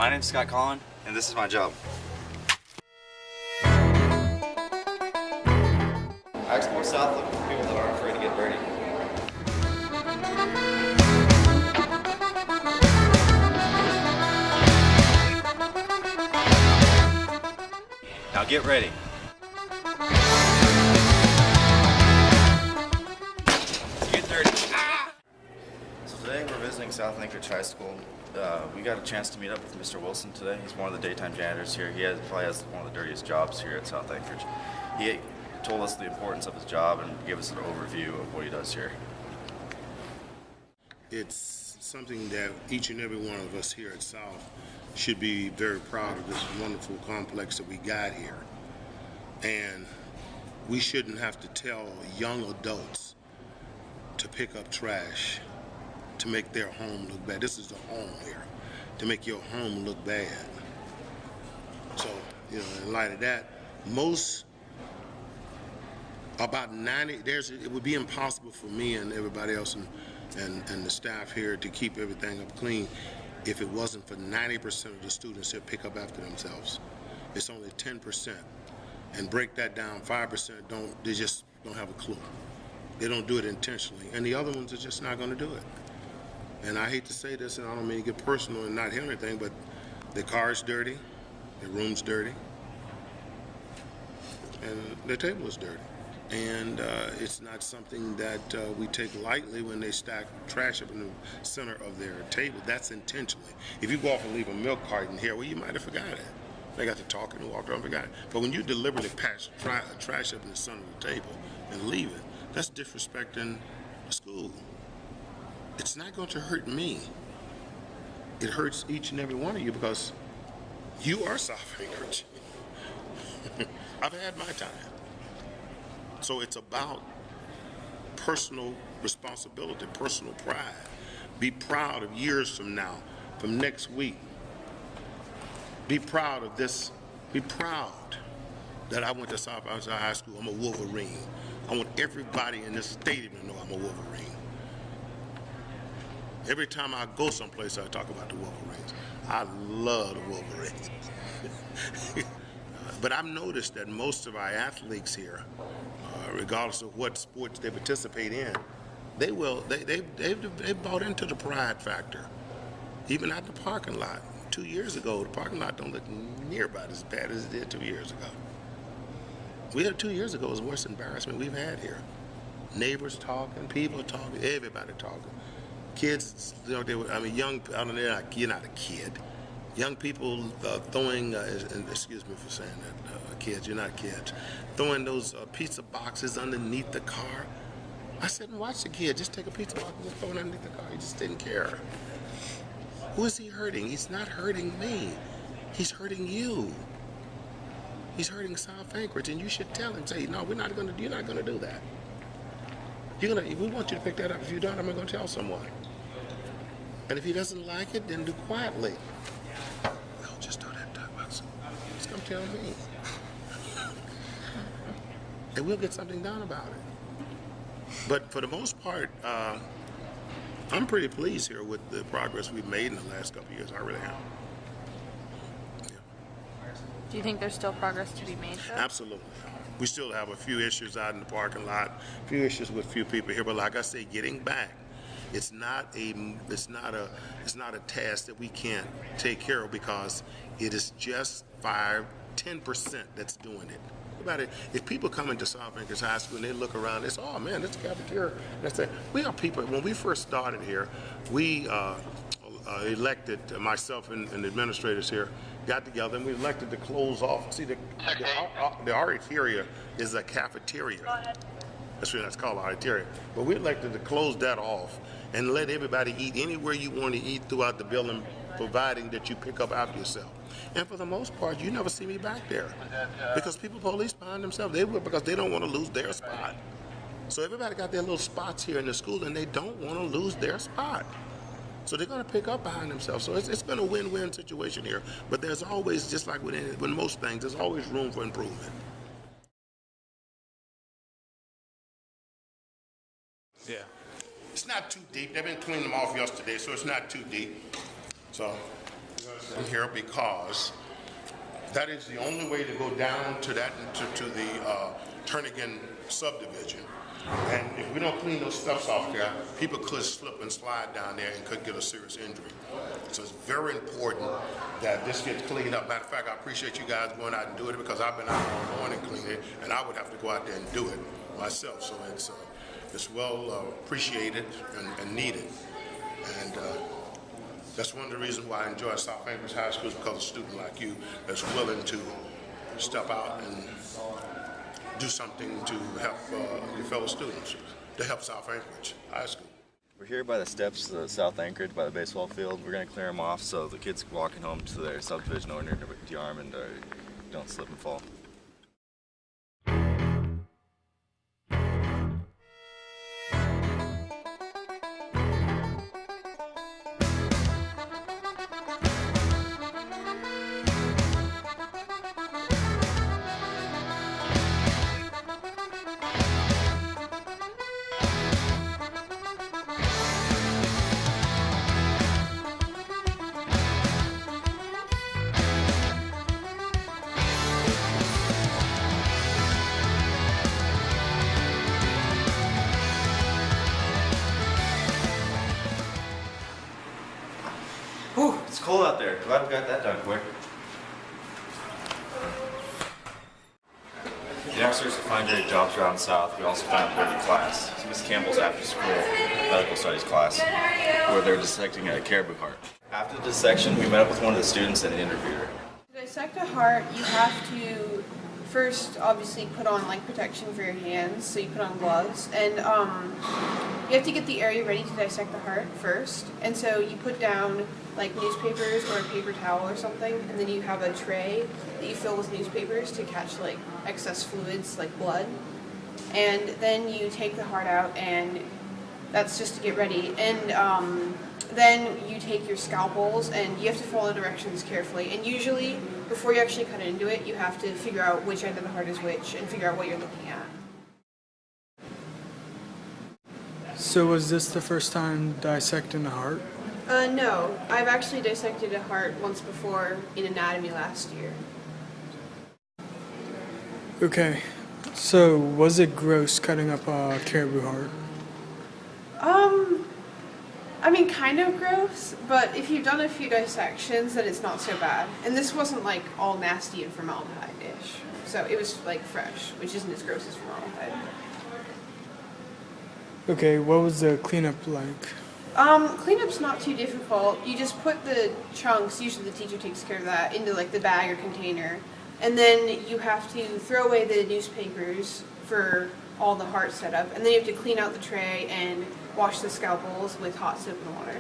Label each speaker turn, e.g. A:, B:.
A: My name's Scott Collin, and this is my job. I explore South looking for people that aren't afraid to get dirty. Now get ready. Get dirty. So today we're visiting South Anchorage High School. We got a chance to meet up with Mr. Wilson today. He's one of the daytime janitors here. He probably has one of the dirtiest jobs here at South Anchorage. He told us the importance of his job and gave us an overview of what he does here.
B: It's something that each and every one of us here at South should be very proud of, this wonderful complex that we got here. And we shouldn't have to tell young adults to pick up trash to make their home look bad. This is the home here, to make your home look bad. So, in light of that, it would be impossible for me and everybody else and the staff here to keep everything up clean if it wasn't for 90% of the students that pick up after themselves. It's only 10%. And break that down, 5% they just don't have a clue. They don't do it intentionally. And the other ones are just not gonna do it. And I hate to say this, and I don't mean to get personal and not hear anything, but their car's dirty, their room's dirty, and their table is dirty. And it's not something that we take lightly when they stack trash up in the center of their table. That's intentionally. If you go off and leave a milk carton here, well, you might have forgot it. They got to talking and walked around and forgot it. But when you deliberately pass trash up in the center of the table and leave it, that's disrespecting the school. It's not going to hurt me. It hurts each and every one of you because you are South Anchorage. I've had my time. So it's about personal responsibility, personal pride. Be proud of years from now, from next week. Be proud of this. Be proud that I went to South Anchorage High School. I'm a Wolverine. I want everybody in this stadium to know I'm a Wolverine. Every time I go someplace, I talk about the Wolverines. I love the Wolverines. But I've noticed that most of our athletes here, regardless of what sports they participate in, they've bought into the pride factor. Even at the parking lot. 2 years ago, the parking lot don't look near about as bad as it did 2 years ago. 2 years ago was the worst embarrassment we've had here. Neighbors talking, people talking, everybody talking. Kids, young, you're not a kid. Young people throwing, and excuse me for saying that, kids, you're not kids, throwing those pizza boxes underneath the car. I said, watch the kid, just take a pizza box and just throw it underneath the car. He just didn't care. Who is he hurting? He's not hurting me. He's hurting you. He's hurting South Anchorage, and you should tell him, say, no, you're not gonna do that. We want you to pick that up. If you don't, I'm gonna tell someone. And if he doesn't like it, then do quietly. No, just don't have to talk about something. Just come tell me. And we'll get something done about it. But for the most part, I'm pretty pleased here with the progress we've made in the last couple of years. I really am. Yeah.
C: Do you think there's still progress to be made, though?
B: Absolutely. We still have a few issues out in the parking lot, a few issues with a few people here. But like I say, getting back, it's not a task that we can't take care of because it is just 10% that's doing it. About it. If people come into South Anchorage High School and they look around, they say, oh man, that's a cafeteria. We are people, when we first started here, we elected, myself and the administrators here, got together and we elected to close off. See, the auditoria is a cafeteria. That's what it's called, auditoria. But we elected to close that off and let everybody eat anywhere you want to eat throughout the building, providing that you pick up after yourself. And for the most part, you never see me back there because people police behind themselves. They will because they don't want to lose their spot. So everybody got their little spots here in the school and they don't want to lose their spot. So they're going to pick up behind themselves. So it's been a win-win situation here. But there's always, just like with most things, there's always room for improvement. Yeah. It's not too deep. They've been cleaning them off yesterday, so it's not too deep. So you're going to resident here because that is the only way to go down to that, to the Turnigan subdivision. And if we don't clean those steps off there, people could slip and slide down there and could get a serious injury. So it's very important that this gets cleaned up. Matter of fact, I appreciate you guys going out and doing it because I've been out all morning cleaning it, and I would have to go out there and do it myself. So it's well appreciated and needed. And that's one of the reasons why I enjoy South Anchorage High School, is because of a student like you that's willing to step out and do something to help your fellow students, to help South Anchorage High School.
A: We're here by the steps of South Anchorage, by the baseball field. We're going to clear them off so the kids walking home to their subdivision owner to arm and don't slip and fall. Whew, it's cold out there. Glad we got that done quick. The youngsters will find great jobs around South. We also found a great class. It's Miss Campbell's after-school medical studies class, where they're dissecting a caribou heart. After the dissection, we met up with one of the students and interviewed her.
C: To dissect a heart, you have to first obviously put on like protection for your hands, so you put on gloves, and you have to get the area ready to dissect the heart first. And so you put down like newspapers or a paper towel or something, and then you have a tray that you fill with newspapers to catch like excess fluids like blood. And then you take the heart out, and that's just to get ready. And then you take your scalpels, and you have to follow directions carefully. And usually, before you actually cut into it, you have to figure out which end of the heart is which and figure out what you're looking at.
D: So was this the first time dissecting a heart?
C: No. I've actually dissected a heart once before in anatomy last year.
D: Okay. So was it gross cutting up a caribou heart?
C: I mean, kind of gross, but if you've done a few dissections, then it's not so bad. And this wasn't like all nasty and formaldehyde-ish. So it was like fresh, which isn't as gross as formaldehyde.
D: Okay, what was the cleanup like?
C: Cleanup's not too difficult. You just put the chunks, usually the teacher takes care of that, into like the bag or container. And then you have to throw away the newspapers for all the heart setup. And then you have to clean out the tray and wash the scalpels with hot soap and water.